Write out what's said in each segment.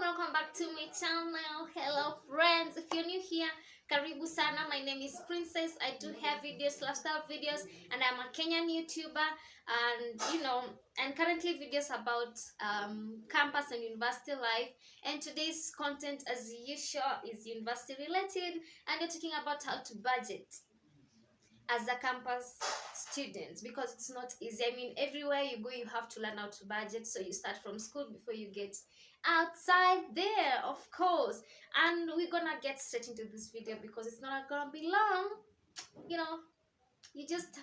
welcome back to my channel. Hello friends, if you're new here, karibu sana. My name is Princess. I do have videos, lifestyle videos, and I'm a Kenyan YouTuber, and currently videos about campus and university life. And today's content, as usual, is university related, and we're talking about how to budget as a campus student, because it's not easy. I mean, everywhere you go you have to learn how to budget, so you start from school before you get outside there, of course. And we're gonna get straight into this video because it's not gonna be long. You just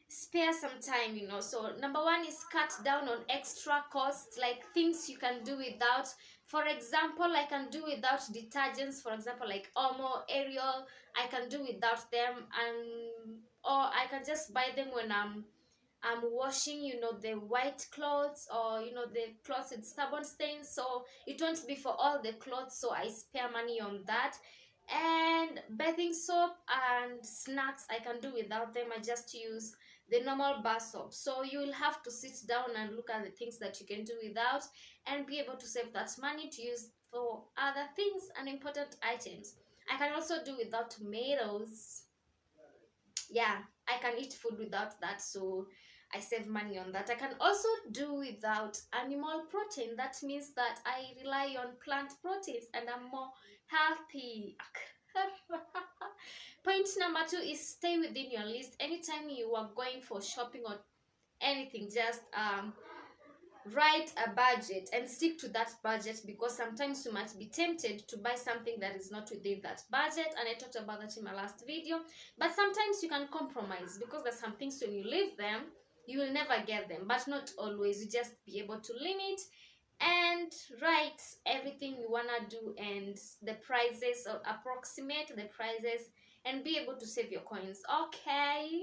spare some time. So number one is cut down on extra costs, like things you can do without. For example, I can do without detergents, for example, like Omo, Ariel. I can do without them, and or I can just buy them when I'm washing, the white clothes, or the clothes with stubborn stains, so it won't be for all the clothes, so I spare money on that. And bathing soap and snacks, I can do without them. I just use the normal bar soap. So you will have to sit down and look at the things that you can do without, and be able to save that money to use for other things and important items. I can also do without tomatoes. Yeah, I can eat food without that, so I save money on that. I can also do without animal protein. That means that I rely on plant proteins and I'm more healthy. Point number two is stay within your list. Anytime you are going for shopping or anything, just write a budget and stick to that budget, because sometimes you might be tempted to buy something that is not within that budget, and I talked about that in my last video. But sometimes you can compromise, because there's some things when you leave them you will never get them, but not always. You just be able to limit and write everything you wanna do and the prices, or approximate the prices, and be able to save your coins. Okay.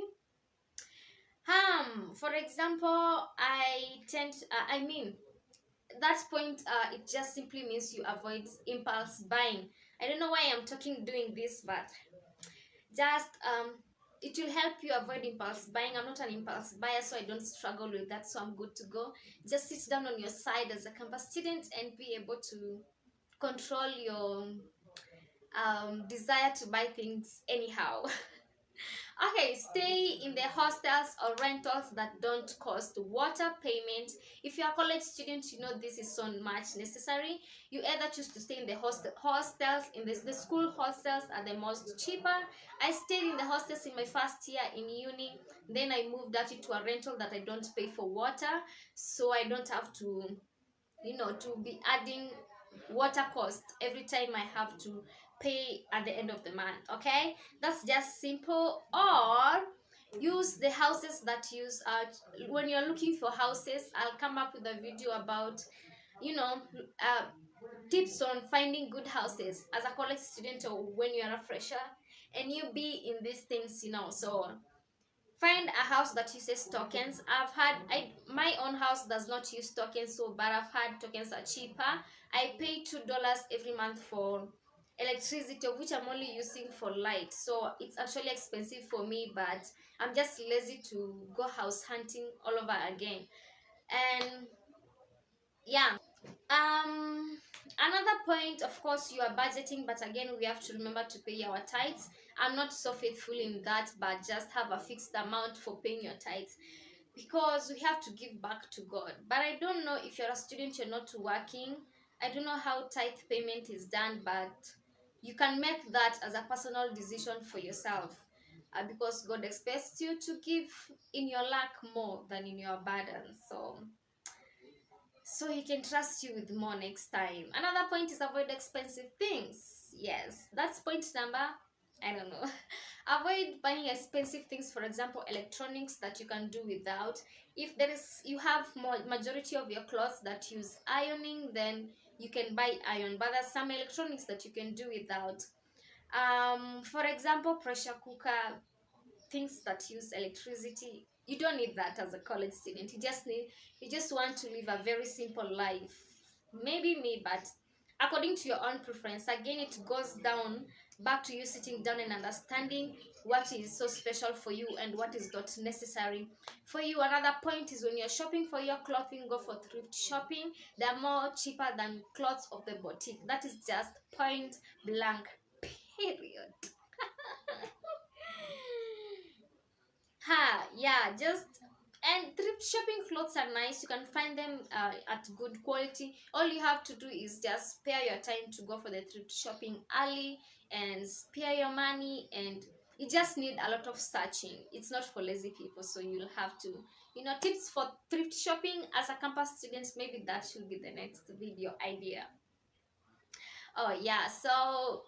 For example, that point, it just simply means you avoid impulse buying. I don't know why I'm doing this, but just it will help you avoid impulse buying. I'm not an impulse buyer, so I don't struggle with that, so I'm good to go. Just sit down on your side as a campus student and be able to control your desire to buy things anyhow. Okay, stay in the hostels or rentals that don't cost water payment. If you're a college student, this is so much necessary. You either choose to stay in the hostels. In the school hostels are the most cheaper. I stayed in the hostels in my first year in uni. Then I moved out into a rental that I don't pay for water, so I don't have to to be adding water cost every time I have to pay at the end of the month. Okay, that's just simple. Or use the houses that use when you're looking for houses. I'll come up with a video about tips on finding good houses as a college student, or when you're a fresher and you be in these things. So find a house that uses tokens. My own house does not use tokens, but I've had tokens are cheaper. I pay $2 every month for electricity, of which I'm only using for light, so it's actually expensive for me, but I'm just lazy to go house hunting all over again. And yeah, another point, of course, you are budgeting, but again we have to remember to pay our tithes. I'm not so faithful in that, but just have a fixed amount for paying your tithes, because we have to give back to God. But I don't know, if you're a student, you're not working, I don't know how tithe payment is done, but you can make that as a personal decision for yourself, because God expects you to give in your lack more than in your burden, so he can trust you with more next time. Another point is avoid expensive things. Yes, that's point number, I don't know. Avoid buying expensive things, for example electronics that you can do without. If you have majority of your clothes that use ironing, then you can buy iron, but there's some electronics that you can do without. For example, pressure cooker, things that use electricity, you don't need that as a college student. You just want to live a very simple life. Maybe me, but according to your own preference. Again, it goes down back to you sitting down and understanding what is so special for you and what is not necessary for you. Another point is when you're shopping for your clothing, go for thrift shopping. They're more cheaper than clothes of the boutique. That is just point blank, period. Yeah, just, and thrift shopping clothes are nice. You can find them at good quality. All you have to do is just spare your time to go for the thrift shopping early and spare your money, and you just need a lot of searching. It's not for lazy people, so you'll have to, tips for thrift shopping as a campus student. Maybe that should be the next video idea. Oh yeah, so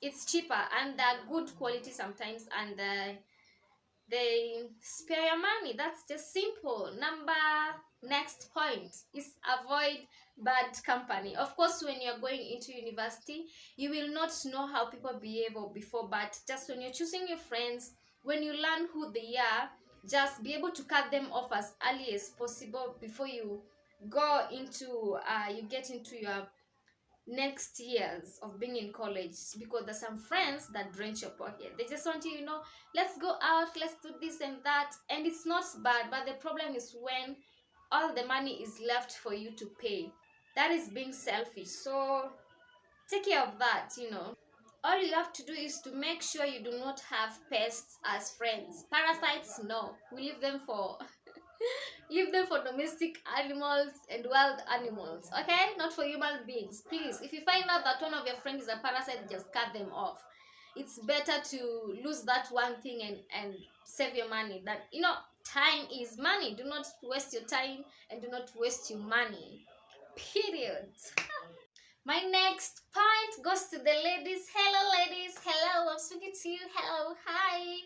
it's cheaper and they're good quality sometimes, and they spare your money. That's just simple. Next point is avoid bad company. Of course, when you're going into university, you will not know how people behave or before, but just when you're choosing your friends, when you learn who they are, just be able to cut them off as early as possible before you go into you get into your next years of being in college, because there's some friends that drench your pocket. They just want you, let's go out, let's do this and that, and it's not bad, but the problem is when all the money is left for you to pay. That is being selfish. So take care of that. All you have to do is to make sure you do not have pests as friends. Parasites, no, we leave them for leave them for domestic animals and wild animals, okay? Not for human beings. Please, if you find out that one of your friends is a parasite, just cut them off. It's better to lose that one thing and save your money. That, time is money. Do not waste your time and do not waste your money. Period. My next point goes to the ladies. Hello, ladies. Hello, I'm speaking to you. Hello, hi.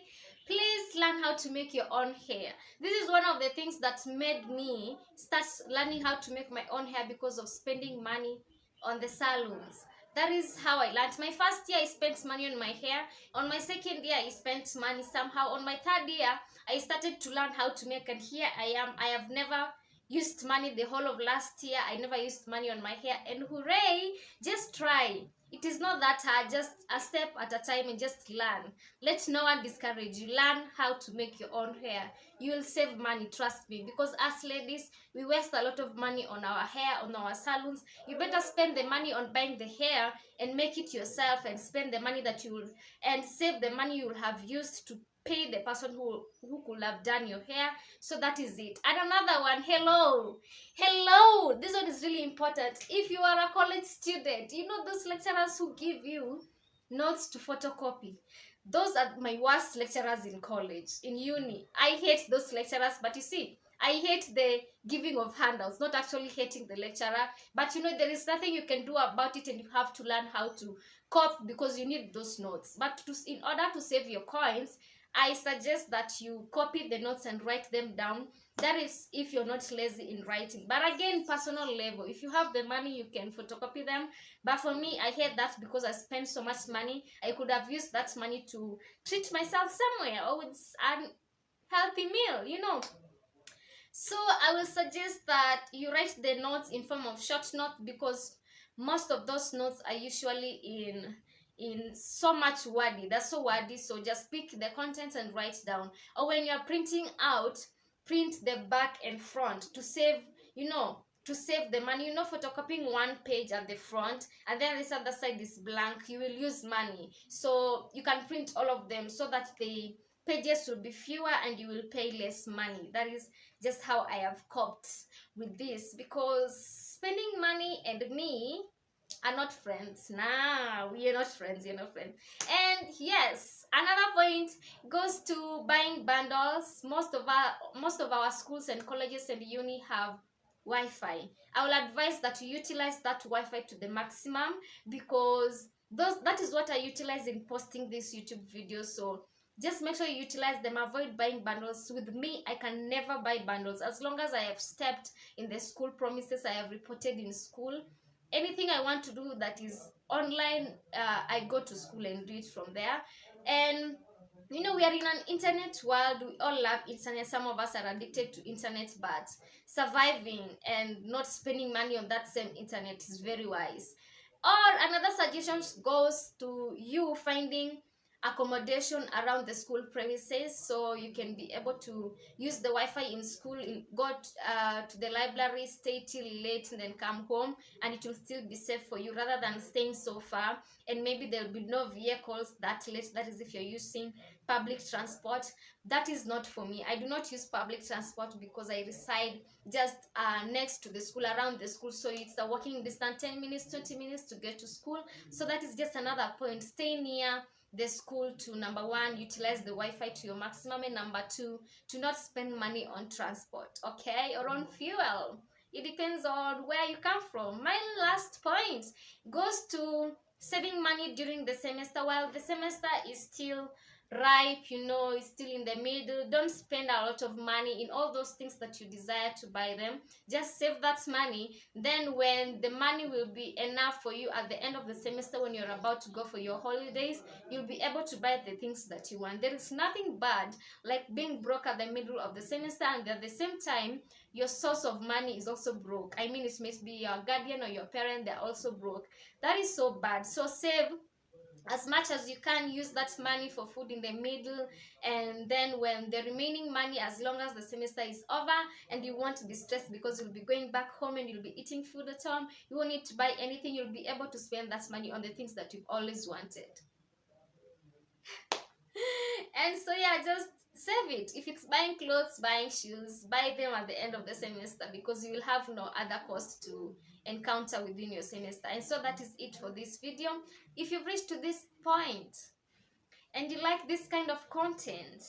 Please learn how to make your own hair. This is one of the things that made me start learning how to make my own hair, because of spending money on the salons. That is how I learned. My first year, I spent money on my hair. On my second year, I spent money somehow. On my third year, I started to learn how to make, and here I am. I have never used money the whole of last year. I never used money on my hair, and hooray, just try. It is not that hard, just a step at a time, and just learn. Let no one discourage you. Learn how to make your own hair. You will save money, trust me, because us ladies, we waste a lot of money on our hair, on our salons. You better spend the money on buying the hair and make it yourself, and spend the money that you will, and save the money you will have used to pay the person who could have done your hair. So that is it. And another one, hello, this one is really important. If you are a college student, those lecturers who give you notes to photocopy, those are my worst lecturers in college, in uni. I hate those lecturers. But you see, I hate the giving of handouts, not actually hating the lecturer, but there is nothing you can do about it, and you have to learn how to copy, because you need those notes. But in order to save your coins, I suggest that you copy the notes and write them down. That is if you're not lazy in writing. But again, personal level, if you have the money, you can photocopy them. But for me, I hate that, because I spend so much money. I could have used that money to treat myself somewhere, or with a healthy meal, So I will suggest that you write the notes in form of short notes, because most of those notes are usually in so much wordy. That's so wordy, so just pick the contents and write down. Or when you're printing out, print the back and front to save the money. Photocopying one page at the front and then this other side is blank, you will use money. So you can print all of them so that the pages will be fewer and you will pay less money. That is just how I have coped with this, because spending money and me are not friends. Nah, we are not friends. You're not friends. And yes, another point goes to buying bundles. Most of our schools and colleges and uni have Wi-Fi. I will advise that you utilize that Wi-Fi to the maximum, because that is what I utilize in posting these YouTube videos. So just make sure you utilize them. Avoid buying bundles. With me, I can never buy bundles. As long as I have stepped in the school promises I have reported in school, anything I want to do that is online, I go to school and do it from there. And we are in an internet world. We all love internet. Some of us are addicted to internet, but surviving and not spending money on that same internet is very wise. Or another suggestion goes to you finding accommodation around the school premises, so you can be able to use the Wi-Fi in school, go to the library, stay till late, and then come home, and it will still be safe for you rather than staying so far. And maybe there'll be no vehicles that late. That is if you're using public transport. That is not for me. I do not use public transport because I reside just next to the school, around the school, so it's a walking distance, 10 minutes, 20 minutes to get to school. So that is just another point. Stay near the school to, number one, utilize the Wi-Fi to your maximum, and number two, to not spend money on transport, okay, or on fuel. It depends on where you come from. My last point goes to saving money during the semester. While the semester is still ripe, you know, it's still in the middle, don't spend a lot of money in all those things that you desire to buy them. Just save that money. Then when the money will be enough for you at the end of the semester, when you're about to go for your holidays, you'll be able to buy the things that you want. There is nothing bad like being broke at the middle of the semester, and at the same time your source of money is also broke. I mean, it may be your guardian or your parent, they're also broke. That is so bad. So save as much as you can. Use that money for food in the middle, and then when the remaining money, as long as the semester is over and you want to be stressed because you'll be going back home and you'll be eating food at home, you won't need to buy anything. You'll be able to spend that money on the things that you've always wanted. And so yeah, just save it. If it's buying clothes, buying shoes, buy them at the end of the semester, because you will have no other cost to encounter within your semester. And so that is it for this video. If you've reached to this point and you like this kind of content,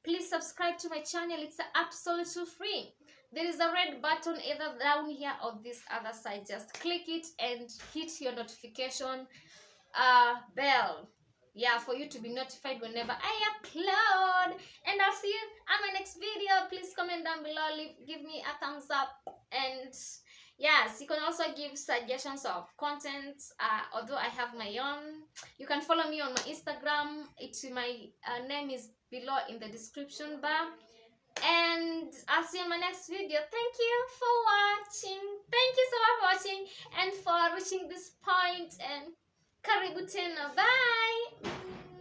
please subscribe to my channel. It's absolutely free. There is a red button either down here or this other side. Just click it and hit your notification bell, yeah, for you to be notified whenever I upload. And I'll see you on my next video. Please comment down below, give me a thumbs up, and yes, you can also give suggestions of contents. Although I have my own, you can follow me on my Instagram. My name is below in the description bar. And I'll see you in my next video. Thank you for watching. Thank you so much for watching and for reaching this point. And karibu tena. Bye.